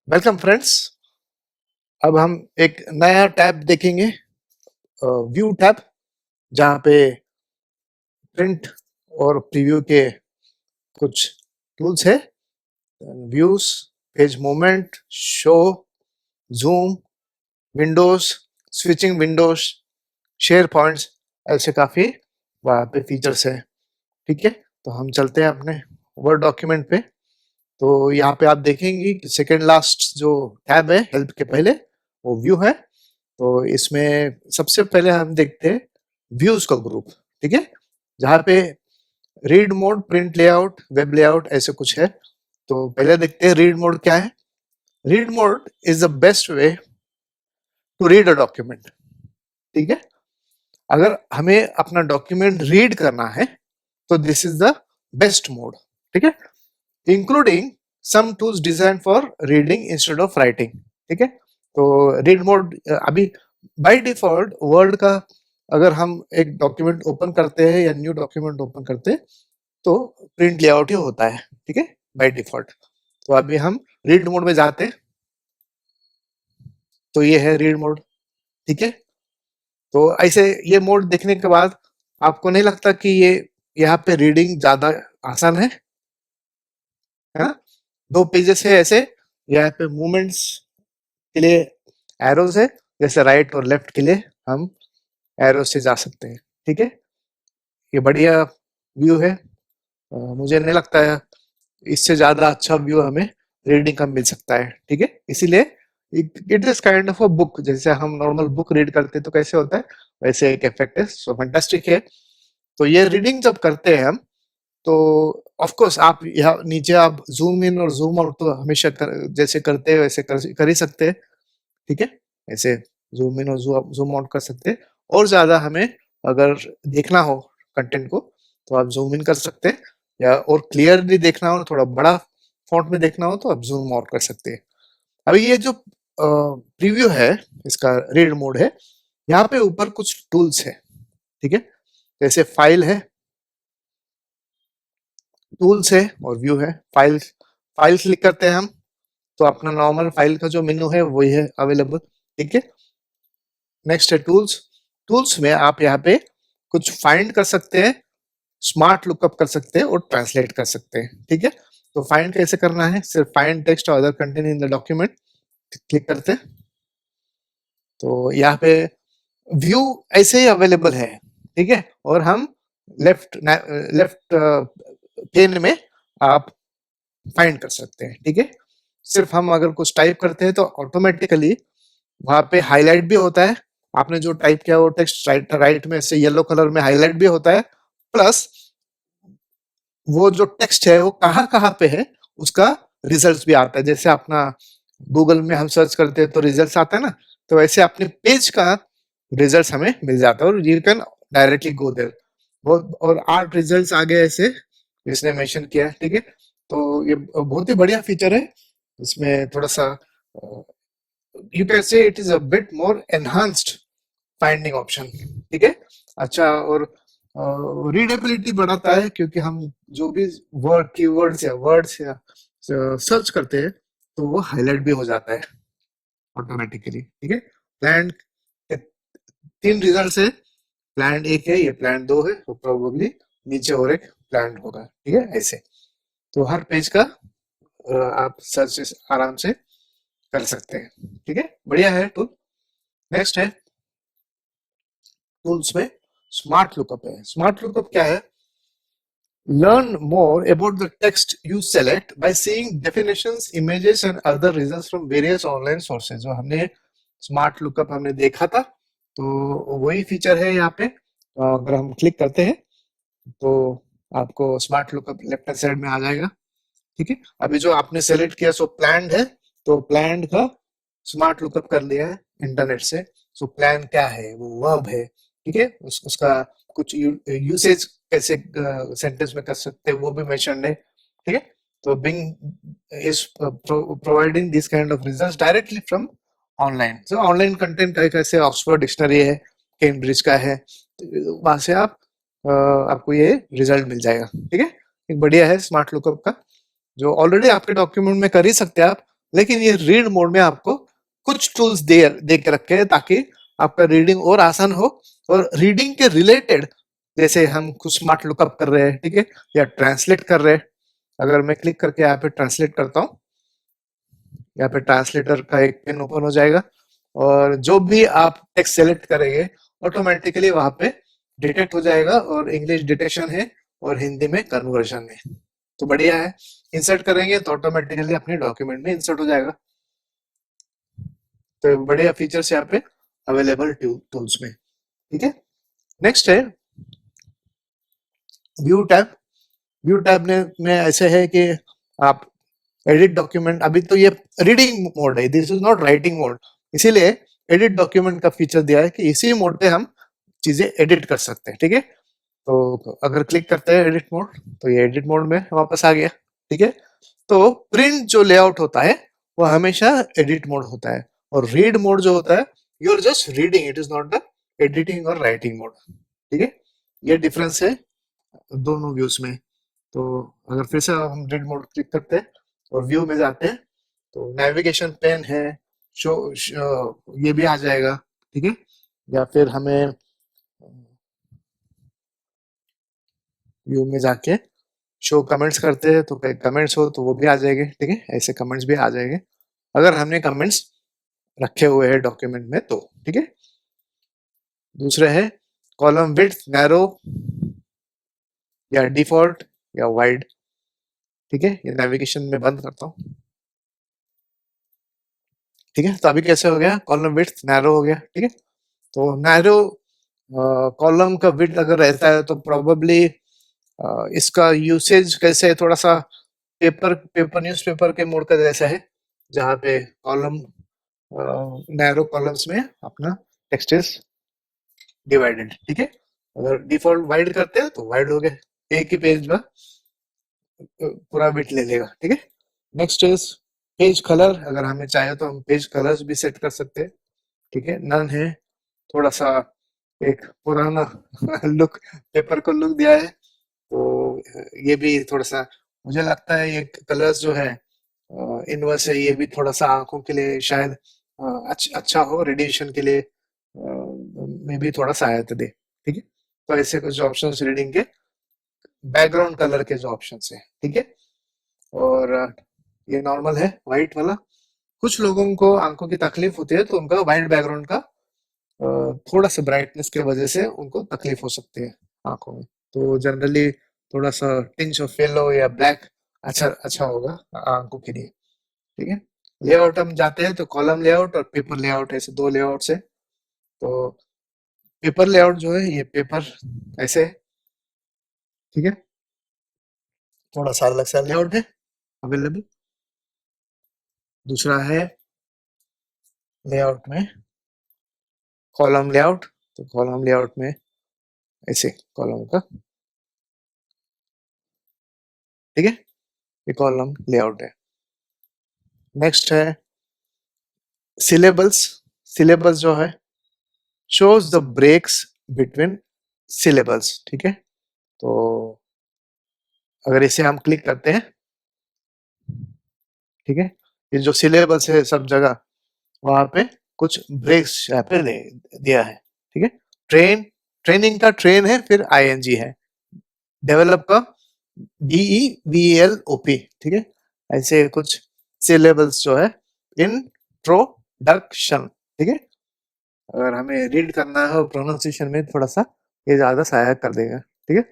Welcome friends. अब हम एक नया टैब देखेंगे, व्यू टैब, जहाँ पे प्रिंट और प्रीव्यू के कुछ टूल्स है। Views, page movement, show, zoom, Windows, switching Windows, share points, ऐसे काफी वहाँ पे फीचर्स है। ठीक है, तो हम चलते हैं अपने वर्ड डॉक्यूमेंट पे। तो यहाँ पे आप देखेंगे कि सेकेंड लास्ट जो टैब है हेल्प के पहले, वो व्यू है। तो इसमें सबसे पहले हम देखते हैं व्यूज का ग्रुप। ठीक है, जहाँ पे read mode, print layout, web layout ऐसे कुछ है। तो पहले देखते हैं रीड मोड क्या है। Read mode is the best way to read a document. ठीक है, अगर हमें अपना डॉक्यूमेंट रीड करना है तो this is the best mode. ठीक है, including some tools design for reading instead of writing. ठीक है, तो रीड मोड अभी बाय डिफॉल्ट वर्ड का, अगर हम एक डॉक्यूमेंट ओपन करते हैं या न्यू डॉक्यूमेंट ओपन करते हैं तो प्रिंट लेआउट ही होता है। ठीक है, बाय डिफॉल्ट। तो अभी हम रीड मोड में जाते हैं, तो ये है रीड मोड। ठीक है, तो ऐसे ये मोड देखने के बाद आपको नहीं लगता कि ये यहाँ पे रीडिंग ज्यादा आसान है ना? दो पेजेस है ऐसे, यहाँ पे मूवमेंट्स के लिए एरोज है, जैसे राइट और लेफ्ट के लिए हम एरो से जा सकते हैं। ठीक है, ये बढ़िया व्यू है। मुझे नहीं लगता है इससे ज्यादा अच्छा व्यू हमें रीडिंग का मिल सकता है। ठीक है, इसीलिए it is kind of a book, जैसे हम नॉर्मल बुक रीड करते हैं तो कैसे होता है, वैसे एक इफेक्ट है। सो फैंटास्टिक है। तो ये रीडिंग जब करते हैं हम, तो ऑफ कोर्स आप यहाँ नीचे आप जूम इन और जूम आउट तो हमेशा जैसे करते हैं वैसे कर ही सकते हैं। ठीक है, ऐसे जूम इन और जूम आउट कर सकते हैं। और ज्यादा हमें अगर देखना हो कंटेंट को तो आप जूम इन कर सकते हैं, या और क्लियरली देखना हो, थोड़ा बड़ा फॉन्ट में देखना हो तो आप जूम आउट कर सकते हैं। अभी ये जो प्रीव्यू है, इसका रीड मोड है, यहाँ पे ऊपर कुछ टूल्स है। ठीक है, जैसे फाइल है, टूल्स है और व्यू है। फाइल फाइल क्लिक करते हैं हम तो अपना नॉर्मल फाइल का जो मेनू है वही है अवेलेबल। ठीक है, नेक्स्ट है टूल्स। टूल्स में आप यहाँ पे कुछ फाइंड कर सकते हैं, स्मार्ट लुकअप कर सकते हैं और ट्रांसलेट कर सकते हैं। ठीक है, तो फाइंड कैसे करना है, सिर्फ फाइंड टेक्स्ट और other content in the document click करते हैं तो यहाँ पे व्यू ऐसे ही अवेलेबल है। ठीक है, और हम लेफ्ट लेफ्ट पेन में आप फाइंड कर सकते हैं। ठीक है, सिर्फ हम अगर कुछ टाइप करते हैं तो ऑटोमेटिकली वहां पे हाईलाइट भी होता है। आपने जो टाइप किया वो टेक्स्ट राइट राइट में से येलो कलर में हाईलाइट भी होता है, प्लस वो जो टेक्स्ट है वो कहाँ कहाँ पे है उसका रिजल्ट भी आता है। जैसे अपना गूगल में हम सर्च करते हैं तो रिजल्ट आता है ना, तो वैसे अपने पेज का रिजल्ट हमें मिल जाता है और you can directly go there. बहुत और 8 रिजल्ट्स आ गए ऐसे इसने मेंशन किया है। ठीक है, तो ये बहुत ही बढ़िया फीचर है। इसमें थोड़ा सा you can say it is a bit more enhanced finding option. ठीक है, अच्छा, और रीडेबिलिटी बढ़ाता है क्योंकि हम जो भी वर्ड्स या सर्च करते हैं तो वो हाईलाइट भी हो जाता है ऑटोमेटिकली। ठीक है, प्लान 3 रिजल्ट है, प्लान एक है, ये प्लान 2 है, तो प्रोबेबली नीचे और एक प्लान होगा। ठीक है, ऐसे तो हर पेज का आप सर्च आराम से कर सकते हैं। ठीक है, बढ़िया है टूल। नेक्स्ट है टूल्स में स्मार्ट लुकअप है। स्मार्ट लुकअप क्या है? Learn more about the text you select by seeing definitions, images and other results from various online sources। जो हमने स्मार्ट लुकअप हमने देखा था, तो वही फीचर है यहाँ पे। अगर हम क्लिक करते हैं तो आपको smart lookup left hand side में आ जाएगा। ठीक है, अभी जो आपने सेलेक्ट किया सो प्लान्ड है, तो प्लान्ड का स्मार्ट लुकअप कर लिया है इंटरनेट से। सो प्लान क्या है, वो वर्ब है। ठीक है, उसका कुछ यूसेज कैसे सेंटेंस में कर सकते हैं वो भी मेंशन है। ठीक है, तो Bing is providing this kind of results directly from online. So online content का कैसे ऑक्सफोर्ड डिक्शनरी है, कैम्ब्रिज का है, तो वहां से आप आपको ये रिजल्ट मिल जाएगा। ठीक है, एक बढ़िया है स्मार्ट लुकअप का, जो ऑलरेडी आपके डॉक्यूमेंट में कर ही सकते हैं आप, लेकिन ये रीड मोड में आपको कुछ टूल्स दे के रखे हैं ताकि आपका रीडिंग और आसान हो, और रीडिंग के रिलेटेड जैसे हम कुछ स्मार्ट लुकअप कर रहे हैं, ठीक है, या ट्रांसलेट कर रहे हैं। अगर मैं क्लिक करके यहाँ पे ट्रांसलेट करता हूँ, यहाँ पे ट्रांसलेटर का एक पेन ओपन हो जाएगा, और जो भी आप टेक्स्ट सेलेक्ट करेंगे ऑटोमेटिकली वहां पे डिटेक्ट हो जाएगा, और इंग्लिश डिटेक्शन है और हिंदी में कन्वर्जन है। तो बढ़िया है। इंसर्ट करेंगे तो ऑटोमेटिकली अपने डॉक्यूमेंट में इंसर्ट हो जाएगा। तो बढ़िया फीचर्स यहाँ पे अवेलेबल टूल्स में, ठीक है। नेक्स्ट है व्यू टैब। व्यू टैब में ऐसे है कि आप एडिट डॉक्यूमेंट, अभी तो ये रीडिंग मोड है, this is not writing mode, इसीलिए एडिट डॉक्यूमेंट का फीचर दिया है कि इसी मोड पे हम चीजें एडिट कर सकते हैं, ठीक है। तो अगर क्लिक करते हैं एडिट मोड, तो ये एडिट मोड में वापस आ गया, ठीक है। तो प्रिंट जो लेआउट होता है वो हमेशा एडिट मोड होता है, और रीड मोड जो होता है you are just reading, it is not the editing और राइटिंग मोड, ठीक है। ये डिफरेंस है दोनों व्यूज में। तो अगर फिर से हम रीड मोड क्लिक करते हैं और व्यू में जाते हैं, तो नेविगेशन पेन है, ये भी आ जाएगा, ठीक है। या फिर हमें व्यू में जाके शो कमेंट्स करते हैं, तो कमेंट्स हो तो वो भी आ जाएंगे, ठीक है, ऐसे कमेंट्स भी आ जाएंगे अगर हमने कमेंट्स रखे हुए हैं डॉक्यूमेंट में तो, ठीक है। दूसरे है कॉलम विड्थ नैरो या डिफॉल्ट या वाइड, ठीक है। ये नेविगेशन में बंद करता हूँ, ठीक है। तो अभी कैसे हो गया, कॉलम विड्थ नैरो हो गया, ठीक है। तो नैरो कॉलम का विड्थ अगर रहता है तो प्रोबेबली इसका यूसेज कैसे है, थोड़ा सा पेपर न्यूज़पेपर के मोड का जैसा है, जहाँ पे कॉलम नैरो कॉलम्स में अपना टेक्स्ट इज डिवाइडेड, ठीक है। अगर डिफॉल्ट वाइड करते हैं तो वाइड हो गया, एक ही पेज में पूरा बिट ले लेगा, ठीक है। नेक्स्ट इज पेज कलर, अगर हमें चाहे तो हम पेज कलर्स भी सेट कर सकते हैं, ठीक है। नन है, थोड़ा सा एक पुराना लुक, पेपर को लुक दिया है, तो ये भी थोड़ा सा मुझे लगता है ये कलर्स जो है इनवर्स है, ये भी थोड़ा सा आंखों के लिए शायद अच्छा हो, रेडिएशन के लिए में भी थोड़ा सहायता दे, ठीक है। तो ऐसे कुछ ऑप्शंस रीडिंग के बैकग्राउंड कलर के जो ऑप्शंस है, ठीक है। और ये नॉर्मल है व्हाइट वाला। कुछ लोगों को आंखों की तकलीफ होती है तो उनका व्हाइट बैकग्राउंड का थोड़ा सा ब्राइटनेस की वजह से उनको तकलीफ हो सकती है आंखों में, तो जनरली थोड़ा सा टिंच ऑफ येलो या ब्लैक अच्छा अच्छा होगा आंखों के लिए, ठीक है। लेआउट हम जाते हैं तो कॉलम लेआउट और पेपर लेआउट, ऐसे दो लेआउट है। तो पेपर लेआउट जो है ये पेपर ऐसे है, ठीक है, थोड़ा सा अलग सा लेआउट है अवेलेबल। दूसरा है लेआउट में कॉलम लेआउट, तो कॉलम लेआउट में ऐसे कॉलम का, ठीक है, ये कॉलम लेआउट है। नेक्स्ट है सिलेबल्स। सिलेबस जो है shows the breaks between syllables, ठीक है। तो अगर इसे हम क्लिक करते हैं, ठीक है, ये जो सिलेबस है सब जगह वहां पे कुछ ब्रेक्स यहाँ पे दिया है, ठीक है। ट्रेनिंग का ट्रेन है, फिर आईएनजी है। डेवलप का DEVELOP, ठीक है। ऐसे कुछ सिलेबल्स जो है इंट्रोडक्शन, ठीक है। अगर हमें रीड करना है और प्रोनाउंसिएशन में थोड़ा सा ये ज्यादा सहायक कर देगा, ठीक है।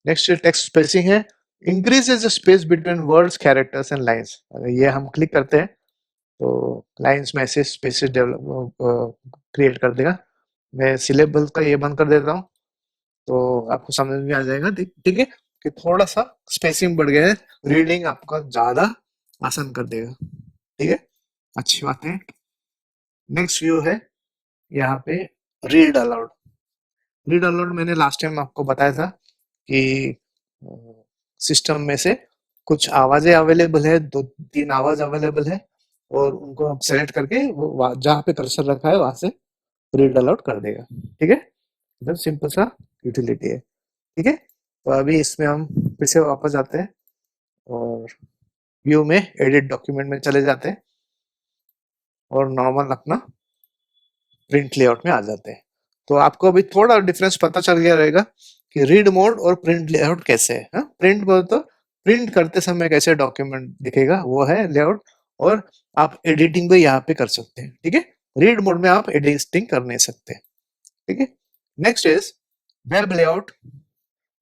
नेक्स्ट टेक्स्ट स्पेसिंग है, increases the space between words characters and lines. अगर ये हम क्लिक करते हैं तो लाइंस में ऐसे स्पेसेस डेवलप क्रिएट कर देगा। मैं सिलेबल का ये बंद कर देता हूँ, तो आपको समझ में आ जाएगा, ठीक है, कि थोड़ा सा स्पेसिंग बढ़ गया है, रीडिंग आपका ज्यादा आसान कर देगा, ठीक है। अच्छी बात है। नेक्स्ट व्यू है यहाँ पे रीड अलाउड। रीड अलाउड मैंने लास्ट टाइम आपको बताया था कि सिस्टम में से कुछ आवाजें अवेलेबल है, दो तीन आवाज अवेलेबल है, और उनको आप सेलेक्ट करके वो जहाँ पे कर्सर रखा है वहां से रीड अलाउड कर देगा, ठीक है। एकदम सिंपल सा यूटिलिटी है, ठीक है। तो अभी इसमें हम फिर से वापस आते हैं और व्यू में एडिट डॉक्यूमेंट में चले जाते हैं और नॉर्मल अपना प्रिंट लेआउट में आ जाते हैं। तो आपको अभी थोड़ा डिफरेंस पता चल गया रहेगा कि रीड मोड और प्रिंट लेआउट कैसे है। हाँ? प्रिंट बोल तो प्रिंट करते समय कैसे डॉक्यूमेंट दिखेगा वो है लेआउट, और आप एडिटिंग भी यहाँ पे कर सकते हैं। ठीक है, रीड मोड में आप एडिटिंग कर नहीं सकते। ठीक है, next is web layout.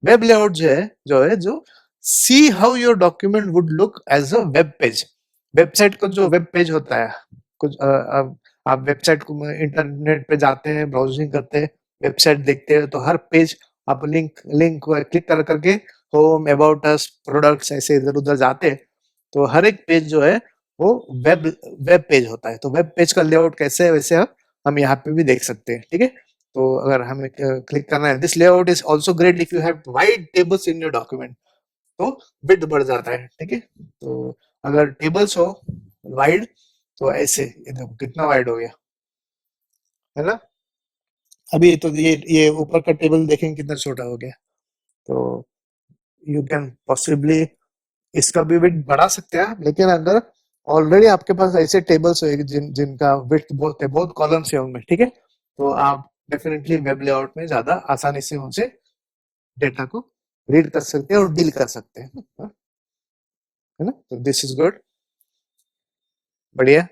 Web layout जो see how your document would look as a web page. Website का जो वेब पेज होता है, कुछ आप वेबसाइट को इंटरनेट पे जाते हैं, ब्राउजिंग करते हैं, वेबसाइट देखते हैं, तो हर पेज आप लिंक लिंक क्लिक कर करके होम, अबाउट अस, प्रोडक्ट्स ऐसे इधर उधर जाते हैं, तो हर एक पेज जो है वो वेब वेब पेज होता है। तो वेब पेज का लेआउट कैसे है वैसे हम यहाँ पे भी देख सकते हैं। ठीक है, तो अगर हमें क्लिक करना है, this layout is also great if you have wide tables in your document, तो विड्थ बढ़ जाता है। ठीक है, तो अगर टेबल्स हो वाइड तो ऐसे, ये देखो कितना वाइड हो गया है ना। अभी तो ये ऊपर का टेबल देखेंगे कितना छोटा हो गया। तो यू कैन पॉसिबली इसका भी विड्थ बढ़ा सकते हैं आप, लेकिन अगर ऑलरेडी आपके पास ऐसे टेबल्स हो जिनका विड्थ बहुत है, बहुत कॉलम्स है उनमें, ठीक है, तो आप डेफिनेटली वेब लेआउट में ज्यादा आसानी से उनसे डेटा को रीड कर सकते हैं और डील कर सकते हैं। है ना, तो दिस इज गुड, बढ़िया।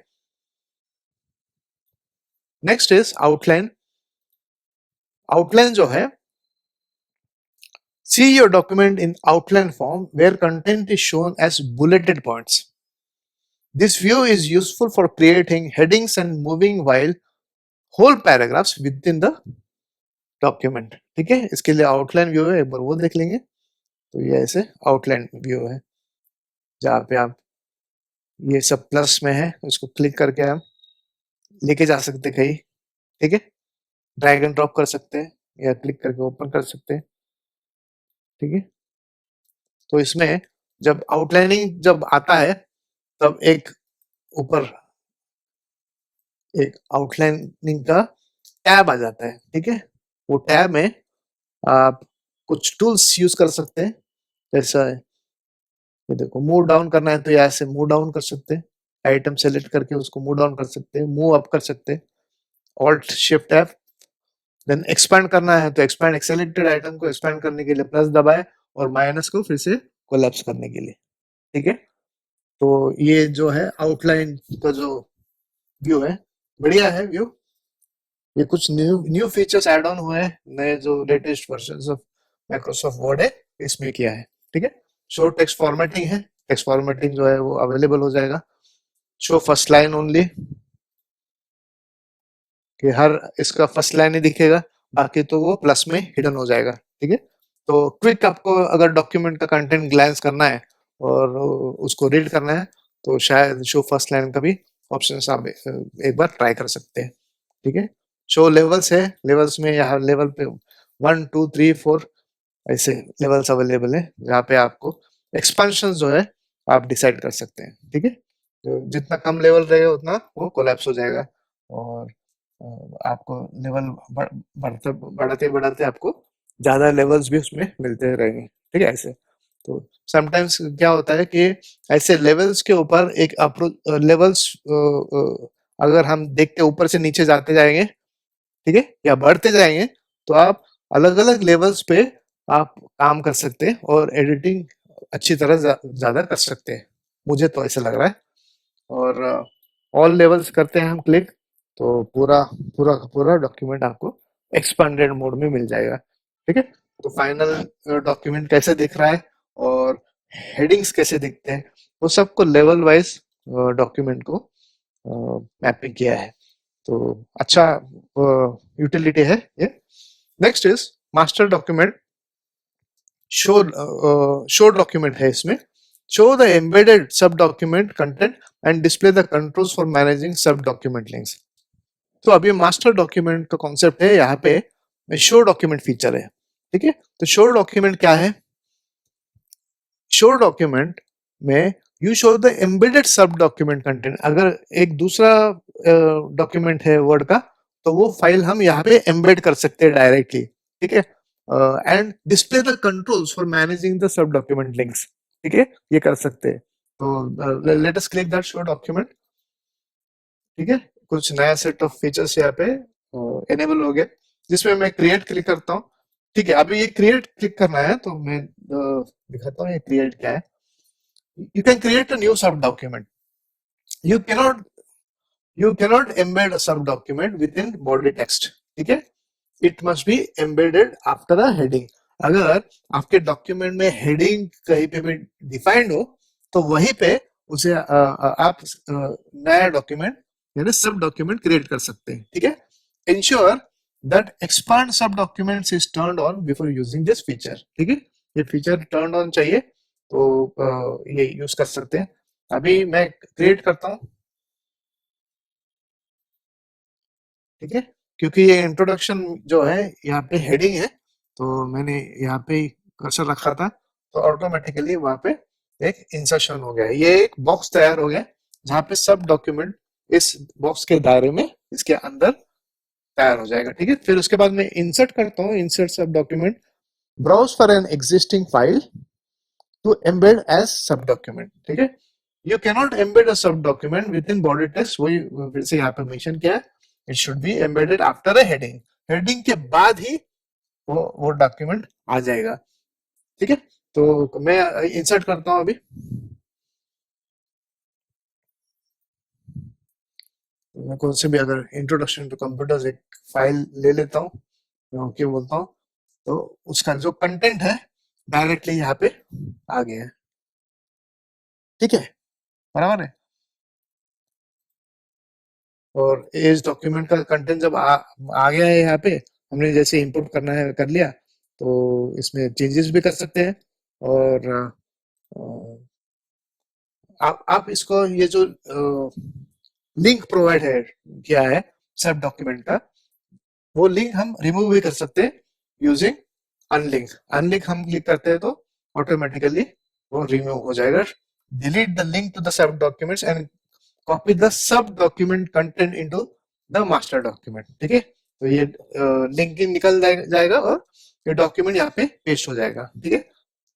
Next is outline. आउटलाइन जो है, see your document in outline form where content is shown as bulleted points. This view is useful for creating headings and moving while whole paragraphs within the document. ठीक है, इसके लिए outline view है, एक बार वो देख लेंगे। तो ये ऐसे आउटलाइन व्यू है जहाँ पे आप ये सब प्लस में है, उसको क्लिक करके हम लेके जा सकते कहीं। ठीक है, ड्रैग एंड ड्रॉप कर सकते हैं या क्लिक करके ओपन कर सकते हैं। ठीक है, तो इसमें जब आउटलाइनिंग जब आता है तब एक ऊपर एक आउटलाइनिंग का टैब आ जाता है। ठीक है, वो टैब में आप कुछ टूल्स यूज कर सकते हैं, जैसा ये देखो, मूव डाउन करना है तो यहाँ से मूव डाउन कर सकते हैं, आइटम सेलेक्ट करके उसको मूव डाउन कर सकते हैं, मूव अप कर सकते हैं, alt shift F. Then expand करना है तो एक्सपैंड सेलेक्टेड आइटम को एक्सपैंड करने के लिए प्लस दबाए, और माइनस को फिर से कोलैप्स करने के लिए। ठीक है, तो ये जो है आउटलाइन का जो व्यू है, बढ़िया है व्यू। ये कुछ new new features add on हुए हैं, नए जो latest version of Microsoft word है इसमें किया है। ठीक है, शो टेक्स्ट फॉर्मेटिंग है, टेक्स्ट फॉर्मेटिंग जो है वो अवेलेबल हो जाएगा। शो फर्स्ट लाइन ओनली, कि हर इसका फर्स्ट लाइन ही दिखेगा, बाकी तो वो प्लस में हिडन हो जाएगा। ठीक है, तो क्विक आपको अगर डॉक्यूमेंट का कंटेंट ग्लैंस करना है और उसको रीड करना है तो शायद शो फर्स्ट लाइन का भी ऑप्शन आप एक बार ट्राई कर सकते हैं। ठीक है, शो लेवल्स है, लेवल्स में यहाँ लेवल पे 1 2 3 4 ऐसे लेवल्स अवेलेबल है, जहाँ पे आपको एक्सपेंशन जो है आप डिसाइड कर सकते हैं। ठीक है, तो जितना कम लेवल रहेगा उतना वो कोलैप्स हो जाएगा, और आपको लेवल बढ़ते बढ़ाते बढ़ाते आपको ज्यादा लेवल्स भी उसमें मिलते रहेंगे। ठीक है, ऐसे तो समटाइम्स क्या होता है कि ऐसे लेवल्स के ऊपर एक अप्रोच लेवल्स अगर हम देखते ऊपर से नीचे जाते जाएंगे, ठीक है, या बढ़ते जाएंगे, तो आप अलग अलग लेवल्स पे आप काम कर सकते हैं और एडिटिंग अच्छी तरह ज्यादा कर सकते हैं, मुझे तो ऐसा लग रहा है। और ऑल लेवल्स करते हैं हम क्लिक, तो पूरा पूरा का पूरा डॉक्यूमेंट आपको एक्सपेंडेड मोड में मिल जाएगा। ठीक है, तो फाइनल डॉक्यूमेंट कैसे दिख रहा है और हेडिंग्स कैसे दिखते हैं, वो सबको लेवल वाइज डॉक्यूमेंट को मैपिंग किया है। तो अच्छा यूटिलिटी है ये। Next is master document. Show show document है इसमें, शो द एम्बेडेड सब document content and display the controls for managing सब डॉक्यूमेंट लिंक्स। तो अभी मास्टर डॉक्यूमेंट का कॉन्सेप्ट है, यहाँ पे शो डॉक्यूमेंट फीचर है। ठीक है, तो शो डॉक्यूमेंट क्या है? शो डॉक्यूमेंट में यू शो द एम्बेडेड सब डॉक्यूमेंट कंटेंट। अगर एक दूसरा डॉक्यूमेंट है वर्ड का, तो वो फाइल हम यहाँ पे एम्बेड कर सकते हैं डायरेक्टली। ठीक है, and display the controls for managing the sub document links. ठीक है, ये कर सकते हैं। तो let us click that show document. ठीक है, कुछ नया सेट ऑफ फीचर्स यहाँ पे एनेबल हो गया, जिसमें मैं क्रिएट क्लिक करता हूँ। ठीक है, अभी ये क्रिएट क्लिक करना है तो मैं दिखाता हूँ ये क्रिएट क्या है। You can create a new sub document. You cannot you cannot embed a sub document within body text. ठीक है, it must be embedded after a heading. अगर आपके डॉक्यूमेंट में हेडिंग कहीं पे भी डिफाइंड हो तो वहीं पे उसे आप नया डॉक्यूमेंट यानी सब डॉक्यूमेंट क्रिएट कर सकते हैं। ठीक है, इंश्योर दैट एक्सपांड सब documents is turned on before using this feature. ठीक है, ये फीचर टर्न ऑन चाहिए तो ये यूज कर सकते हैं। अभी मैं क्रिएट करता हूँ। ठीक है, क्योंकि ये इंट्रोडक्शन जो है यहाँ पे हेडिंग है, तो मैंने यहाँ पे कर्सर रखा था तो ऑटोमेटिकली वहां पे एक इंसर्शन हो गया। ये एक बॉक्स तैयार हो गया जहाँ पे सब डॉक्यूमेंट इस बॉक्स के दायरे में इसके अंदर तैयार हो जाएगा। ठीक है, फिर उसके बाद मैं इंसर्ट करता हूँ, insert sub document, browse for an existing file to embed as sub document. ठीक है, you cannot embed a sub document within body text, वही फिर से यहाँ पे मेंशन किया है। It should be embedded after a heading. Heading के बाद ही वो डॉक्यूमेंट आ जाएगा। ठीक है, तो मैं इंसर्ट करता हूँ अभी। मैं कौन से भी अगर इंट्रोडक्शन टू कंप्यूटर्स एक फाइल ले लेता हूँ, मैं ओके बोलता हूँ, तो उसका जो कंटेंट है डायरेक्टली यहाँ पे आ गया है। ठीक है, बराबर है। और इस डॉक्यूमेंट का कंटेंट जब आ गया है यहाँ पे, हमने जैसे इंपुट करना है कर लिया, तो इसमें चेंजेस भी कर सकते हैं। और आप इसको ये जो लिंक प्रोवाइड है किया है सब डॉक्यूमेंट का, वो लिंक हम रिमूव भी कर सकते हैं यूजिंग अनलिंक। अनलिंक हम क्लिक करते हैं तो ऑटोमेटिकली वो रिमूव हो जाएगा। Delete the link to the sub documents and copy the sub document content into the master document. ठीक है, तो ये लिंक निकल जाएगा और ये डॉक्यूमेंट यहाँ पे पेस्ट हो जाएगा। ठीक है,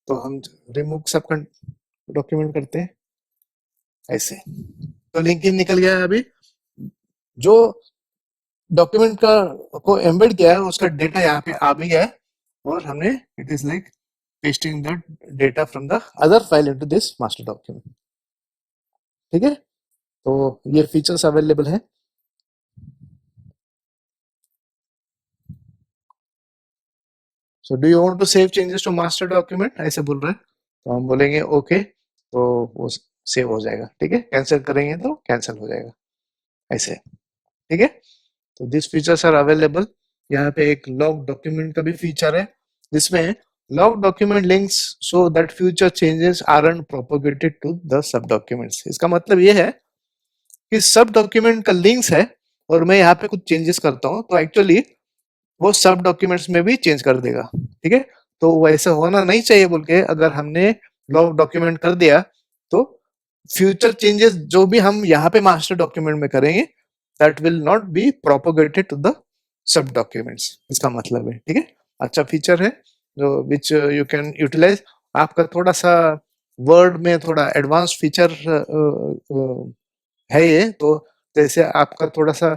तो हम रिमूव सब डॉक्यूमेंट करते हैं ऐसे, तो लिंक निकल गया है। अभी जो डॉक्यूमेंट का को एम्बेड किया है उसका डेटा यहाँ पे आ भी गया है, और हमने it is like pasting the data from the other file into this master document. ठीक है, तो ये फीचर्स अवेलेबल है। So do you want to save changes to master document, ऐसे बोल रहे हैं, तो हम बोलेंगे ओके, तो वो सेव हो जाएगा। ठीक है, कैंसिल करेंगे तो कैंसिल हो जाएगा ऐसे। ठीक है, तो दिस फीचर्स आर अवेलेबल। यहाँ पे एक लॉग डॉक्यूमेंट का भी फीचर है, जिसमें lock document links so that future changes aren't propagated to the sub documents. इसका मतलब ये है कि सब डॉक्यूमेंट का लिंक्स है और मैं यहाँ पे कुछ चेंजेस करता हूँ तो एक्चुअली वो सब डॉक्यूमेंट्स में भी चेंज कर देगा। ठीक है, तो वैसा होना नहीं चाहिए बोल के अगर हमने लॉग डॉक्यूमेंट कर दिया तो फ्यूचर चेंजेस जो भी हम यहाँ पे मास्टर डॉक्यूमेंट में करेंगे that will not be propagated to the sub documents, इसका मतलब है। ठीक है, अच्छा फीचर है जो विच यू कैन यूटिलाइज। आपका थोड़ा सा वर्ड में थोड़ा एडवांस फीचर है ये, तो जैसे आपका थोड़ा सा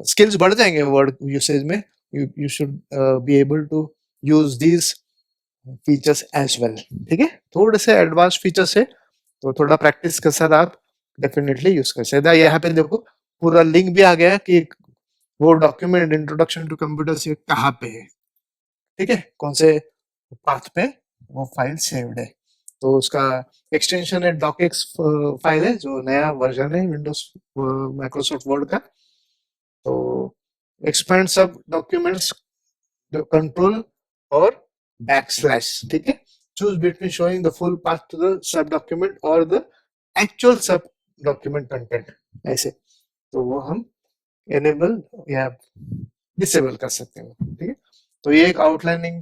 स्किल्स बढ़ जाएंगे वर्ड यूसेज में, you should be able to use these features as well. ठीक है, थोड़े से एडवांस फीचर्स है, तो थोड़ा प्रैक्टिस के साथ आप डेफिनेटली यूज कर सकते हैं। यहाँ पे देखो पूरा लिंक भी आ गया है कि वो डॉक्यूमेंट इंट्रोडक्शन टू कंप्यूटर से कहाँ पे है। ठीक है, कौन से पाथ पे वो फाइल सेव्ड है, तो उसका एक्सटेंशन है डॉकएक्स फाइल है, जो नया वर्जन है विंडोज माइक्रोसॉफ्ट वर्ड का। तो एक्सपेंड सब डॉक्यूमेंट्स कंट्रोल और बैकस्लैश। ठीक है, choose between showing the full path to the sub document और the actual sub document content, ऐसे तो वो हम एनेबल या डिसेबल कर सकते हैं। ठीक है, तो ये एक आउटलाइनिंग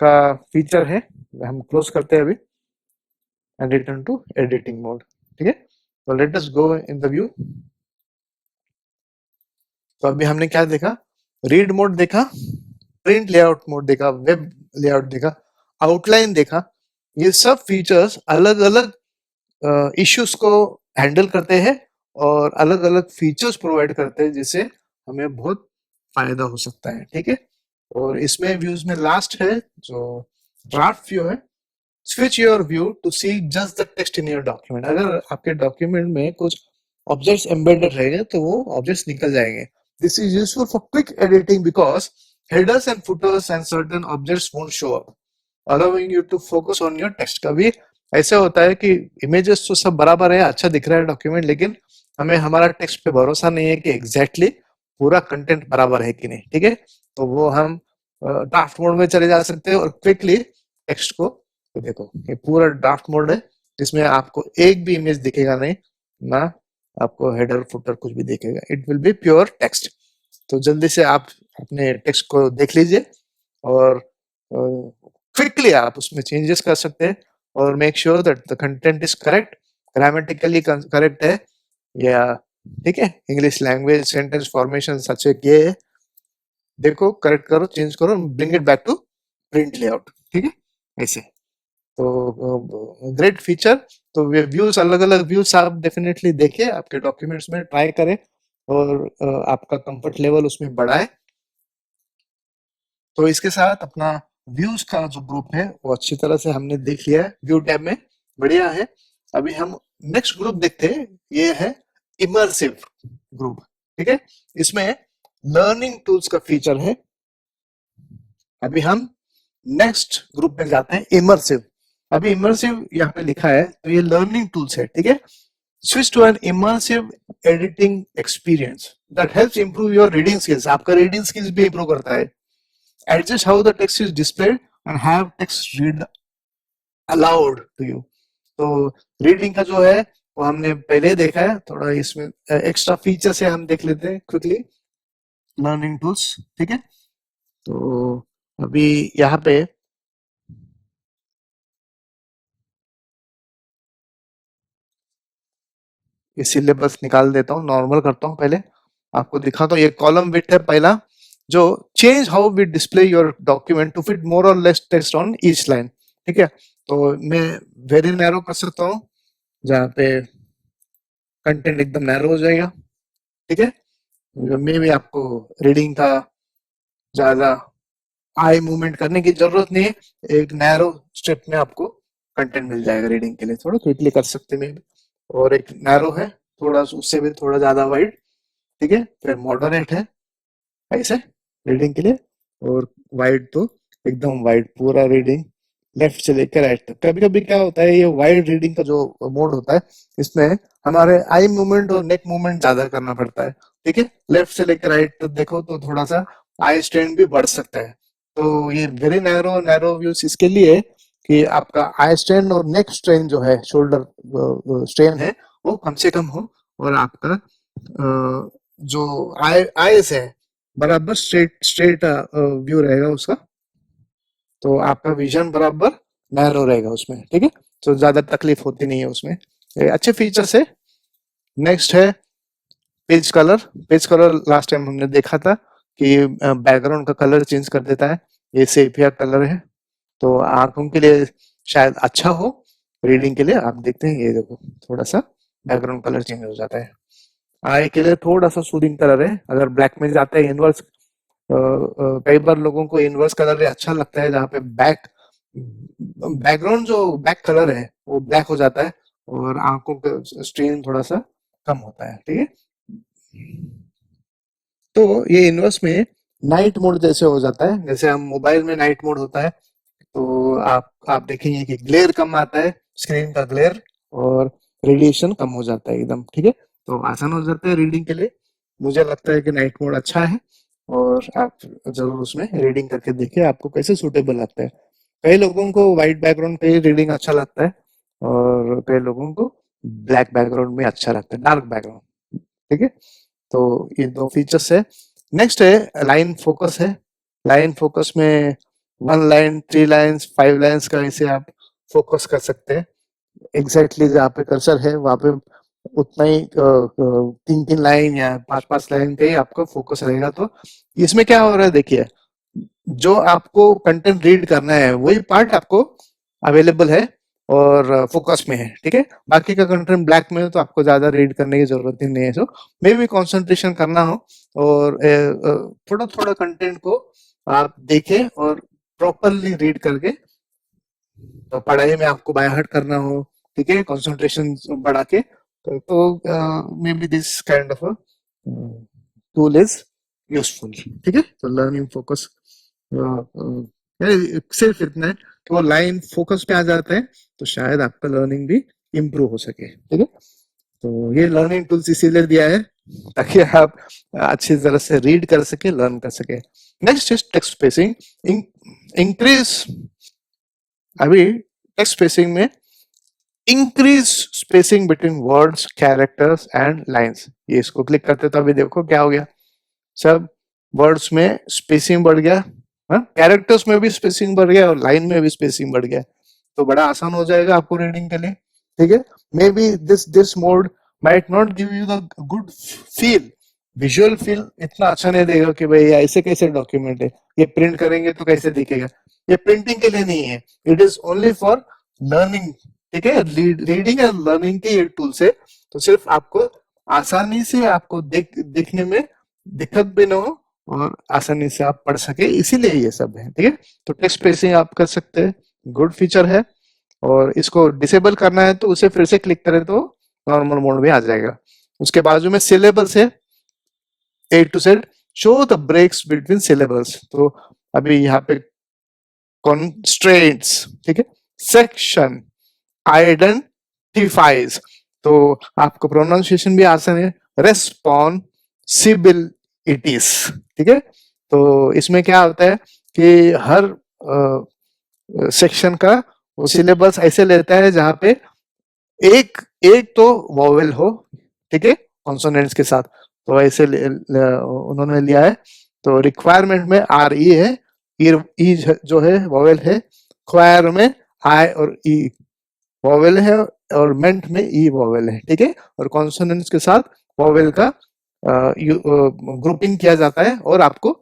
का फीचर है। हम क्लोज करते हैं अभी and return to editing mode. ठीक है, तो let us go in the view. तो अभी हमने क्या देखा, रीड मोड देखा, प्रिंट लेआउट मोड देखा, वेब लेआउट देखा, आउटलाइन देखा। ये सब फीचर्स अलग अलग इश्यूज को हैंडल करते हैं और अलग अलग फीचर्स प्रोवाइड करते हैं जिससे हमें बहुत फायदा हो सकता है, ठीक है। और इसमें व्यूज में लास्ट है जो ड्राफ्ट व्यू है। Switch your view to see just the text in your document. अगर आपके डॉक्यूमेंट में कुछ ऑब्जेक्ट्स एम्बेडेड रहेंगे तो वो ऑब्जेक्ट्स निकल जाएंगे। This is useful for quick editing because headers and footers and certain objects won't show up, allowing you to focus on your text. कभी ऐसा होता है कि इमेजेस तो सब बराबर है, अच्छा दिख रहा है डॉक्यूमेंट, लेकिन हमें हमारा टेक्स्ट पे भरोसा नहीं है कि एग्जैक्टली पूरा कंटेंट बराबर है कि नहीं, ठीक है। तो वो हम ड्राफ्ट मोड में चले जा सकते हैं और क्विकली टेक्स्ट को, तो देखो ये पूरा ड्राफ्ट मोड है जिसमें आपको एक भी इमेज दिखेगा नहीं, ना आपको हेडर फुटर कुछ भी दिखेगा, it will be pure text. तो जल्दी से आप अपने टेक्स्ट को देख लीजिए और क्विकली आप उसमें चेंजेस कर सकते हैं और make sure that the content is correct, grammatically correct है या, ठीक है, English language sentence formation such है, ये है, देखो करेक्ट करो, चेंज करो, bring it back to print layout, ठीक है, ऐसे। तो ग्रेट फीचर। तो व्यूज, अलग अलग व्यूज आप डेफिनेटली देखिए, आपके डॉक्यूमेंट्स में ट्राई करें और आपका कंफर्ट लेवल उसमें बढ़ाए। तो इसके साथ अपना व्यूज का जो ग्रुप है वो अच्छी तरह से हमने देख लिया है व्यू टैब में, बढ़िया है। अभी हम नेक्स्ट ग्रुप देखते हैं, ये है इमर्सिव ग्रुप, ठीक है। इसमें लर्निंग टूल्स का फीचर है। अभी हम नेक्स्ट ग्रुप में जाते हैं, इमर्सिव। अभी इमर्सिव यहाँ पे लिखा है तो ये लर्निंग टूल्स है, ठीक है। Switch to an immersive editing experience that helps improve your reading skills. आपका रीडिंग स्किल्स भी इंप्रूव करता है। Adjust how the text is displayed and have text read aloud to you. तो रीडिंग का जो है वो हमने पहले देखा है, थोड़ा इसमें एक्स्ट्रा फीचर से हम देख लेते हैं क्विकली, लर्निंग टूल्स, ठीक है। तो अभी यहाँ पे ये सिलेबस निकाल देता हूँ, नॉर्मल करता हूँ, पहले आपको दिखाता हूँ। ये कॉलम विड्थ है पहला, जो change how we display your document to fit more और less text on each line, ठीक है। तो मैं वेरी नैरो कर सकता हूँ जहाँ पे कंटेंट एकदम नैरो हो जाएगा, ठीक है। मे भी आपको रीडिंग का ज्यादा आई मूवमेंट करने की जरूरत नहीं है, एक नैरो स्टेप में आपको कंटेंट मिल जाएगा रीडिंग के लिए, थोड़ा क्विकली कर सकते हैं। और एक नैरो है थोड़ा, उससे भी थोड़ा ज्यादा वाइड, ठीक है। फिर मॉडरेट है ऐसे रीडिंग के लिए, और वाइड तो एकदम वाइड पूरा रीडिंग लेफ्ट से लेकर राइट तक। कभी कभी क्या होता है, ये वाइड रीडिंग का जो मोड होता है इसमें हमारे आई मूवमेंट और नेक मूवमेंट ज्यादा करना पड़ता है, ठीक है। लेफ्ट से लेकर राइट तक देखो तो थोड़ा सा आई स्ट्रेन भी बढ़ सकता है। तो ये वेरी नैरो नैरो व्यूज इसके लिए कि आपका आई स्ट्रेन और नेक स्ट्रेन जो है, शोल्डर स्ट्रेन है, वो कम से कम हो और आपका जो आईज है बराबर स्ट्रेट स्ट्रेट व्यू रहेगा उसका, तो आपका विजन बराबर नैरो रहेगा उसमें, ठीक है। तो ज्यादा तकलीफ होती नहीं है उसमें, ये अच्छे फीचर्स है। नेक्स्ट है page colour. Page colour last time हमने देखा था कि बैकग्राउंड का कलर चेंज कर देता है, ये सेपिया कलर है, तो आंखों के लिए शायद अच्छा हो, रीडिंग के लिए आप देखते हैं, ये देखो थोड़ा सा बैकग्राउंड कलर चेंज हो जाता है। आई के लिए थोड़ा सा सूदिंग कलर है, अगर ब्लैक में जाते हैं इनवर्स, कई बार लोगों को इनवर्स कलर अच्छा लगता है जहाँ पे बैकग्राउंड जो बैक कलर है वो ब्लैक हो जाता है और आंखों का स्ट्रेन थोड़ा सा कम होता है, ठीक है। तो ये इनवर्स में नाइट मोड जैसे हो जाता है, जैसे हम मोबाइल में नाइट मोड होता है, तो आप देखेंगे कि ग्लेयर कम आता है, स्क्रीन का ग्लेयर, और रेडिएशन कम हो जाता है एकदम, ठीक है। तो आसान हो जाता है रीडिंग के लिए। मुझे लगता है कि नाइट मोड अच्छा है और आप जरूर उसमें रीडिंग करके देखिए आपको कैसे सूटेबल लगता है। कई लोगों को व्हाइट बैकग्राउंड पे रीडिंग अच्छा लगता है और कई लोगों को ब्लैक बैकग्राउंड में अच्छा लगता है, डार्क बैकग्राउंड, ठीक है। तो ये दो फीचर्स है। नेक्स्ट है लाइन फोकस है। लाइन फोकस में 1 लाइन, 3 लाइन्स, 5 लाइन्स का ऐसे आप फोकस कर सकते हैं। एग्जैक्टली जहाँ पे कर्सर है वहां पे उतना ही 3 3 लाइन या 5 5 लाइन पे ही आपका फोकस रहेगा। तो इसमें क्या हो रहा है देखिए, जो आपको कंटेंट रीड करना है वही पार्ट आपको अवेलेबल है और फोकस में है, ठीक है। बाकी का कंटेंट ब्लैक में है तो आपको ज्यादा रीड करने की जरूरत ही नहीं है। सो मे भी कंसंट्रेशन करना हो और थोड़ा थोड़ा कंटेंट को आप देखें और प्रॉपरली रीड करके तो पढ़ाई में आपको बाय हार्ट करना हो, ठीक है, कंसंट्रेशन बढ़ा के तो may be this kind of a tool is useful, ठीक है। तो लर्निंग फोकस सिर्फ इतना है कि वो लाइन फोकस पे आ जाते हैं तो शायद आपका लर्निंग भी इम्प्रूव हो सके, ठीक है। तो ये लर्निंग टूल्स इसीलिए दिया है ताकि आप अच्छी तरह से रीड कर सके, लर्न कर सके। Next is text spacing. Increase, अभी टेक्स्ट स्पेसिंग में increase spacing between words, characters and lines. ये इसको क्लिक करते तो अभी देखो क्या हो गया, सब वर्ड्स में स्पेसिंग बढ़ गया, कैरेक्टर्स में भी स्पेसिंग बढ़ गया और लाइन में भी स्पेसिंग बढ़ गया। तो बड़ा आसान हो जाएगा आपको रीडिंग के लिए, ठीक है। May be this mode might not give you the good feel, visual feel इतना अच्छा नहीं देगा कि भाई ऐसे कैसे डॉक्यूमेंट है, ये प्रिंट करेंगे तो कैसे दिखेगा। ये प्रिंटिंग के लिए नहीं है, it is only for learning, ठीक है। रीडिंग एंड लर्निंग के ये टूल्स है, तो सिर्फ आपको आसानी से आपको देखने में दिक्कत भी ना हो और आसानी से आप पढ़ सके, इसीलिए ये सब है, ठीक है। तो टेक्स्ट स्पेसिंग आप कर सकते हैं, गुड फीचर है। और इसको डिसेबल करना है तो उसे फिर से क्लिक करें तो नॉर्मल मोड में आ जाएगा। उसके बाजू में सिलेबस है, A to Z, show the breaks between syllables. तो अभी यहाँ पे कॉन्स्ट्रेंट्स, ठीक है, सेक्शन, आइडेंटिफाइज, तो आपको प्रोनाउंसिएशन भी आसान है, रेस्पॉन्सिबिलिटीज, ठीक है। तो इसमें क्या होता है कि हर सेक्शन का वो सिलेबस ऐसे लेता है जहां पे एक एक तो वॉवेल हो, ठीक है, कॉन्सोनेंट्स के साथ। तो ऐसे उन्होंने लिया है। तो रिक्वायरमेंट में आर ई है, ई जो है वॉवेल है, क्वायर में आई और ई वॉवेल है और मेंट में ई वॉवेल है, ठीक है। और कॉन्सोनेंट्स के साथ वॉवेल का ग्रुपिंग किया जाता है और आपको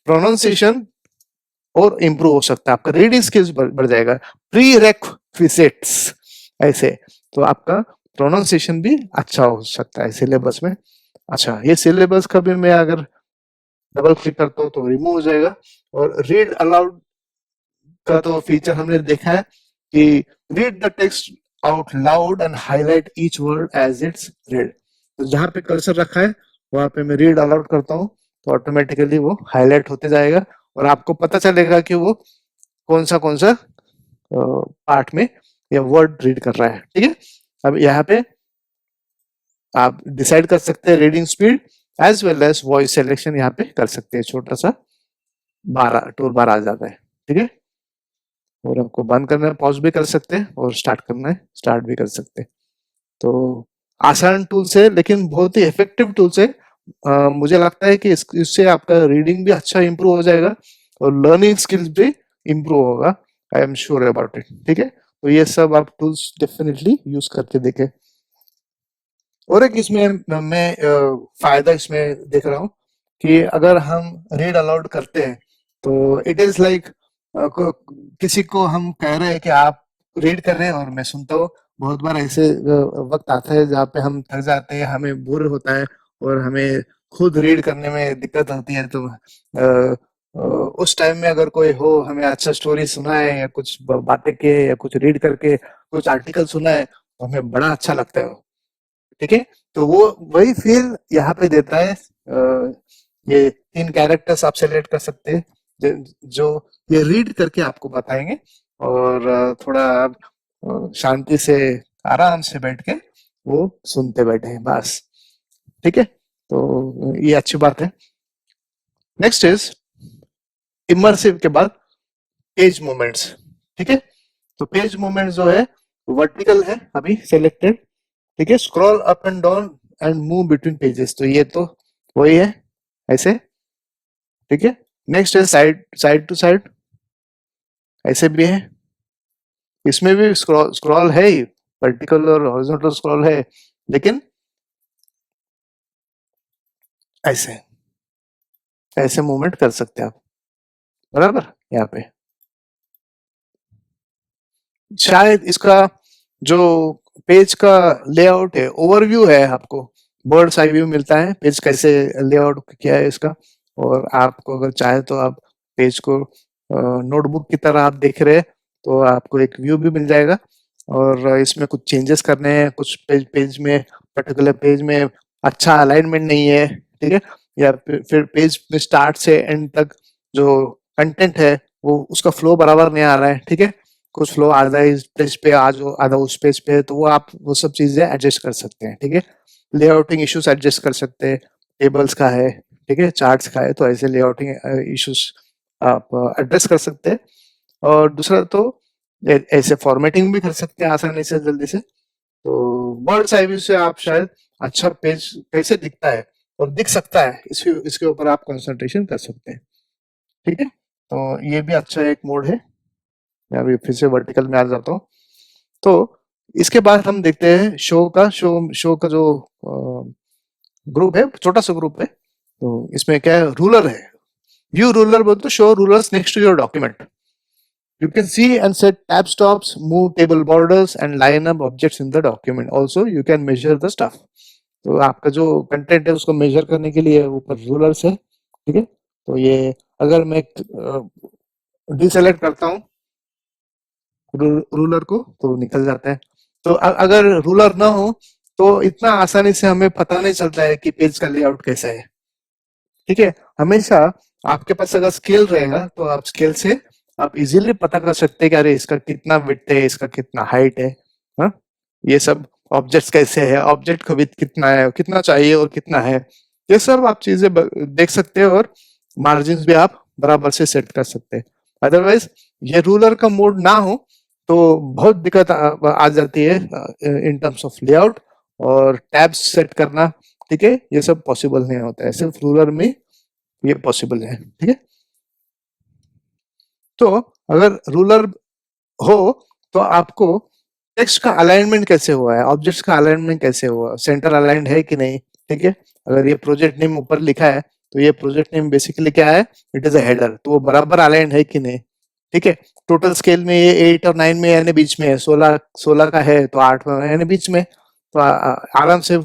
प्रोनाउंसिएशन और इम्प्रूव हो सकता है, आपका रीडिंग स्किल्स बढ़ जाएगा। प्री रेक्विजिट्स ऐसे, तो आपका प्रोनाउंसिएशन भी अच्छा हो सकता है सिलेबस में। अच्छा, ये सिलेबस का भी मैं अगर डबल क्लिक करता हूँ तो रिमूव हो जाएगा। और रीड अलाउड का तो फीचर हमने देखा है कि read the text out loud and highlight each word as it's read. तो जहां पे कर्सर रखा है वहां पे मैं रीड अलाउड करता हूँ तो ऑटोमेटिकली वो हाईलाइट होते जाएगा और आपको पता चलेगा कि वो कौन सा पार्ट में या वर्ड रीड कर रहा है, ठीक है। अब यहाँ पे आप डिसाइड कर सकते हैं reading speed as well as voice selection, यहाँ पे कर सकते हैं। छोटा सा टूल बार आ जाता है, ठीक है। और आपको बंद करना है पॉज भी कर सकते हैं और स्टार्ट करना है स्टार्ट भी कर सकते हैं। तो आसान टूल्स है लेकिन बहुत ही इफेक्टिव टूल्स है। मुझे लगता है कि इससे आपका रीडिंग भी अच्छा इंप्रूव हो जाएगा और लर्निंग स्किल्स भी इंप्रूव होगा, I am sure about it, ठीक है। तो ये सब आप टूल्स डेफिनेटली यूज करके देखें। और एक इसमें मैं फायदा इसमें देख रहा हूँ कि अगर हम रीड अलाउड करते हैं तो इट इज लाइक किसी को हम कह रहे हैं कि आप रीड कर रहे हैं और मैं सुनता हूँ। बहुत बार ऐसे वक्त आता है जहाँ पे हम थक जाते हैं, हमें बोर होता है और हमें खुद रीड करने में दिक्कत होती है। तो उस टाइम में अगर कोई हो, हमें अच्छा स्टोरी सुना है या कुछ बातें के या कुछ रीड करके कुछ आर्टिकल सुना है तो हमें बड़ा अच्छा लगता है, ठीक है। तो वो वही फील यहाँ पे देता है। ये 3 कैरेक्टर्स आप सेलेक्ट कर सकते हैं जो ये रीड करके आपको बताएंगे और थोड़ा आप शांति से आराम से बैठ के वो सुनते बैठे हैं बस, ठीक है। तो ये अच्छी बात है। नेक्स्ट इज इमर्सिव के बाद पेज मूवमेंट्स, ठीक है। तो पेज मूवमेंट जो है वर्टिकल है अभी सेलेक्टेड, ठीक है। Scroll up and down and move between pages, तो ये तो वही है ऐसे, ठीक है। नेक्स्ट है साइड साइड टू साइड, ऐसे भी है। इसमें भी स्क्रॉल है ही, वर्टिकल और हॉरिजॉन्टल स्क्रॉल है, लेकिन ऐसे ऐसे मूवमेंट कर सकते हैं आप, बराबर। यहाँ पे शायद इसका जो पेज का लेआउट है, ओवरव्यू है, आपको बर्ड्स आई व्यू मिलता है पेज कैसे लेआउट क्या है इसका। और आपको अगर चाहे तो आप पेज को नोटबुक की तरह आप देख रहे हैं तो आपको एक व्यू भी मिल जाएगा। और इसमें कुछ चेंजेस करने हैं, कुछ पेज पेज में पर्टिकुलर पेज में अच्छा अलाइनमेंट नहीं है, ठीक है, या फिर पेज में स्टार्ट से एंड तक जो कंटेंट है वो उसका फ्लो बराबर नहीं आ रहा है, ठीक है, कुछ फ्लो आधा इस पेज पे आज आधा उस पेज पे है, तो वो आप वो सब चीजें एडजस्ट कर सकते हैं, ठीक है। लेआउटिंग इश्यूज एडजस्ट कर सकते हैं, टेबल्स का है, ठीक है, चार्ट्स का है, तो ऐसे लेआउटिंग इश्यूज आप एड्रेस कर सकते हैं। और दूसरा तो ऐसे फॉर्मेटिंग भी कर सकते हैं आसानी से जल्दी से। तो बर्ड्स आई व्यू से आप शायद अच्छा पेज कैसे दिखता है और दिख सकता है इसके इसके ऊपर आप कंसंट्रेशन कर सकते हैं, ठीक है। तो ये भी अच्छा एक मोड है। मैं अभी फिर से वर्टिकल में आ जाता हूँ। तो इसके बाद हम देखते हैं शो का जो ग्रुप है, छोटा सा ग्रुप है। तो इसमें क्या है, रूलर है, व्यू रूलर बोलते तो show rulers next to your document. You can see and set tab stops, move table borders and line up objects in the document. Also, you can measure the stuff. तो आपका जो content है उसको major करने के लिए ऊपर rulers है, ठीक है। तो ये अगर मैं डिसेलेक्ट करता हूँ रूलर को तो निकल जाता है। तो अगर रूलर ना हो तो इतना आसानी से हमें पता नहीं चलता है कि पेज का लेआउट कैसा है, ठीक है। हमेशा आपके पास अगर स्केल रहेगा तो आप स्केल से आप इजीली पता कर सकते हैं कि अरे इसका कितना विड्थ है, इसका कितना हाइट है, हाँ? ये सब ऑब्जेक्ट्स कैसे है, ऑब्जेक्ट का विड्थ कितना है, कितना चाहिए और कितना है, ये सब आप चीजें देख सकते हैं। और मार्जिन भी आप बराबर से सेट कर सकते हैं। अदरवाइज ये रूलर का मोड ना हो तो बहुत दिक्कत आ जाती है इन टर्म्स ऑफ लेआउट और टैब्स सेट करना, ठीक है, ये सब पॉसिबल नहीं होता है, सिर्फ रूलर में ये पॉसिबल है, ठीक है। तो अगर रूलर हो तो आपको टेक्स्ट का अलाइनमेंट कैसे हुआ है, ऑब्जेक्ट्स का अलाइनमेंट कैसे हुआ, सेंटर अलाइंड है कि नहीं, ठीक है। अगर ये प्रोजेक्ट नेम ऊपर लिखा है तो ये प्रोजेक्ट नेम बेसिकली क्या है, इट इज अ हेडर, तो वो बराबर अलाइंड है कि नहीं, ठीक है। टोटल स्केल में ये 8 और 9 में यानी बीच में है, 16 का है तो 8 में यानी बीच में। तो आराम से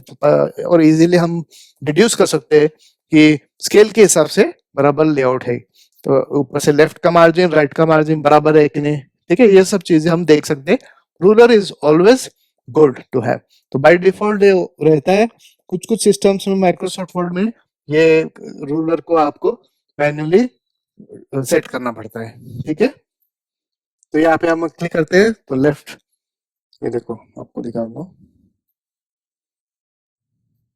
और इजीली हम डिड्यूस कर सकते हैं कि स्केल के हिसाब से बराबर लेआउट है। तो ऊपर से लेफ्ट का मार्जिन राइट का मार्जिन बराबर है कि नहीं, ठीक है, ये सब चीजें हम देख सकते हैं। Ruler is always good to have. तो बाय डिफॉल्ट रहता है, कुछ कुछ सिस्टम्स में माइक्रोसॉफ्ट वर्ड में ये रूलर को आपको मैन्युअली सेट करना पड़ता है, ठीक है। तो यहाँ पे हम क्लिक करते हैं तो लेफ्ट, ये देखो आपको दिखाऊंगा,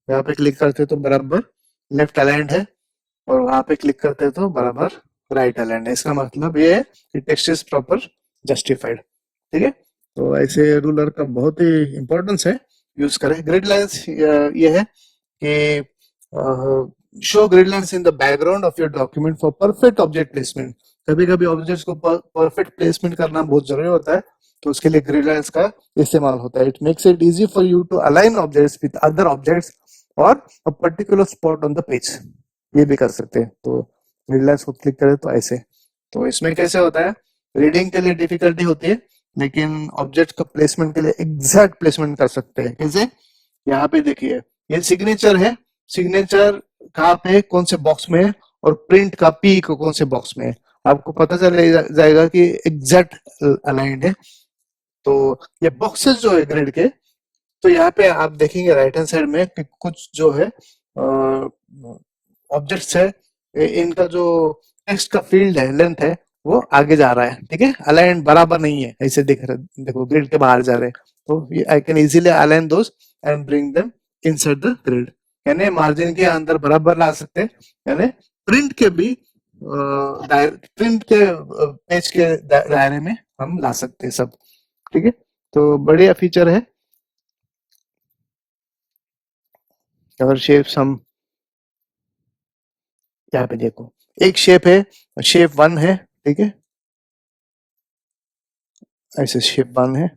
यहाँ पे क्लिक करते हैं तो बराबर लेफ्ट अलाइंड है और वहां पे क्लिक करते हैं तो बराबर राइट अलाइंड है। इसका मतलब ये है कि टेक्स्ट इज प्रॉपर जस्टिफाइड, ठीक है। तो ऐसे रूलर का बहुत ही इंपॉर्टेंस है, यूज करें। ग्रिड लाइंस ये है कि show grid lines in the background of your document for perfect object placement. कभी कभी ऑब्जेक्ट्स को परफेक्ट प्लेसमेंट करना बहुत जरूरी होता है, तो उसके लिए ग्रिड लाइंस का इस्तेमाल होता है। It makes it easy for you to align objects with other objects और a particular spot on the page, ये भी कर सकते हैं। तो ग्रिड लाइंस को क्लिक करें तो ऐसे, तो इसमें कैसे होता है, रीडिंग के लिए डिफिकल्टी होती है लेकिन ऑब्जेक्ट का प्लेसमेंट के लिए एग्जैक्ट प्लेसमेंट कर सकते हैं। कैसे, यहाँ पे देखिए ये सिग्नेचर है, सिग्नेचर कहाँ पे कौन से बॉक्स में है और प्रिंट का पी को कौन से बॉक्स में है, आपको पता चल जाएगा कि एग्जैक्ट अलाइंड है। तो ये बॉक्सेस जो है ग्रिड के, तो यहाँ पे आप देखेंगे राइट हैंड साइड में कि कुछ जो है ऑब्जेक्ट्स है, इनका जो टेक्स्ट का फील्ड है, लेंथ है, वो आगे जा रहा है, ठीक है, अलाइन बराबर नहीं है, ऐसे दिख रहे, देखो ग्रिड के बाहर जा रहे हैं। तो I can easily align those and bring them inside the grid, यानी मार्जिन के अंदर बराबर ला सकते हैं, यानी प्रिंट के भी प्रिंट के पेज के दायरे में हम ला सकते हैं सब, ठीक है। तो बढ़िया फीचर है। और शेप्स हम यहाँ पे देखो, एक शेप है, शेप 1 है, ठीक है, ऐसे शेप 1 है,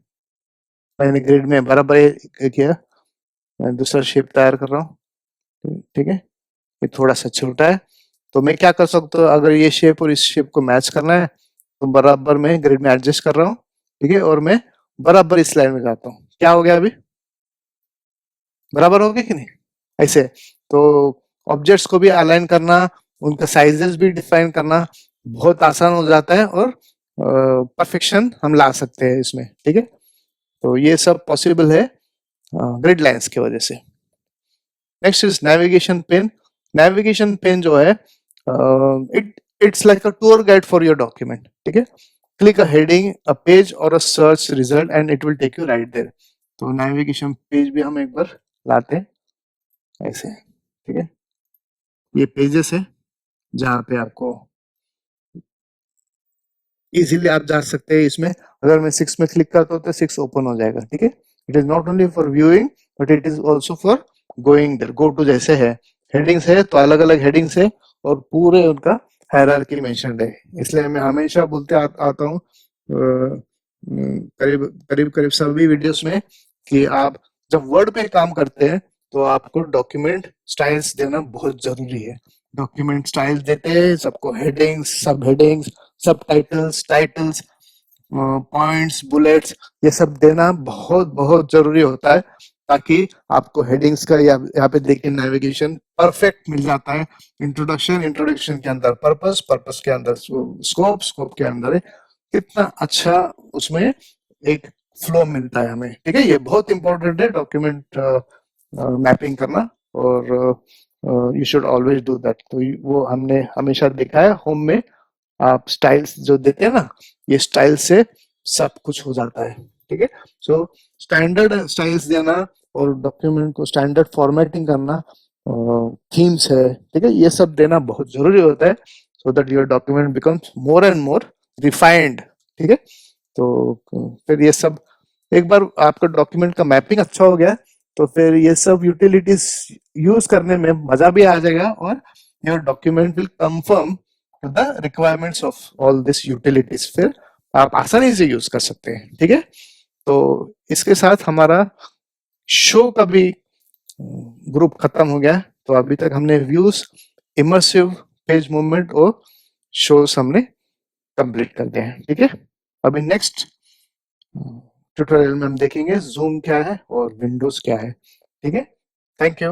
मैंने ग्रिड में बराबर किया, मैं दूसरा शेप तैयार कर रहा हूँ, ठीक है, ये थोड़ा सा छोटा है। तो मैं क्या कर सकता हूँ, अगर ये शेप और इस शेप को मैच करना है तो बराबर मैं ग्रिड में एडजस्ट कर रहा हूँ, ठीक है, और मैं बराबर इस लाइन में जाता हूँ, क्या हो गया अभी, बराबर हो गया कि नहीं, ऐसे। तो ऑब्जेक्ट्स को भी अलाइन करना, उनका साइजेस भी डिफाइन करना बहुत आसान हो जाता है, और परफेक्शन हम ला सकते हैं इसमें, ठीक है। तो ये सब पॉसिबल है ग्रिड लाइंस की वजह से। Next is navigation pane. Navigation pane जो है, it's like a tour guide for your document, ठीक है। Click a heading, a page और a search result and it will take you right there. तो navigation page भी हम एक बार लाते हैं ऐसे, ठीक है। ये पेजेस है जहाँ पे आपको इजीली आप जा सकते हैं इसमें। अगर मैं 6 में क्लिक करता हूँ तो 6 ओपन हो जाएगा, ठीक है। It is not only for viewing but it is also for going there. Go to जैसे है, हेडिंग्स है तो अलग अलग हेडिंग्स है और पूरे उनका हायरार्की मेंशन्ड है। इसलिए मैं हमेशा बोलते आता हूँ करीब करीब करीब सभी वीडियोस में कि आप जब वर्ड पे काम करते हैं तो आपको डॉक्यूमेंट स्टाइल्स देना बहुत जरूरी है। डॉक्यूमेंट स्टाइल्स देते हैं सबको, हेडिंग्स, सब हेडिंग्स, सब टाइटल्स, पॉइंट्स, बुलेट्स, ये सब देना बहुत बहुत जरूरी होता है, ताकि आपको हेडिंग्स का यहाँ पे देखिए नेविगेशन परफेक्ट मिल जाता है। इंट्रोडक्शन, इंट्रोडक्शन के अंदर पर्पस, पर्पस के अंदर स्कोप, स्कोप के अंदर है। कितना अच्छा उसमें एक फ्लो मिलता है हमें, ठीक है। ये बहुत इंपॉर्टेंट है डॉक्यूमेंट मैपिंग करना, और you should always do that. तो वो हमने हमेशा देखा है होम में, आप स्टाइल्स जो देते हैं ना, ये स्टाइल से सब कुछ हो जाता है, ठीक है। सो स्टैंडर्ड स्टाइल्स देना और डॉक्यूमेंट को स्टैंडर्ड फॉर्मेटिंग करना, थीम्स है, ठीक है, ये सब देना बहुत जरूरी होता है, so that your document becomes more and more refined, ठीक है। तो फिर ये सब एक बार आपका डॉक्यूमेंट का मैपिंग अच्छा हो गया तो फिर ये सब यूटिलिटीज यूज करने में मजा भी आ जाएगा, और your document will confirm the requirements of all this utilities, फिर आप आसानी से यूज कर सकते हैं, ठीक है। तो इसके साथ हमारा शो का भी ग्रुप खत्म हो गया। तो अभी तक हमने व्यूज, इमर्सिव पेज मूवमेंट और शोज हमने कंप्लीट कर दिए हैं, ठीक है। अभी नेक्स्ट ट्यूटोरियल में हम देखेंगे जूम क्या है और विंडोज क्या है, ठीक है। Thank you.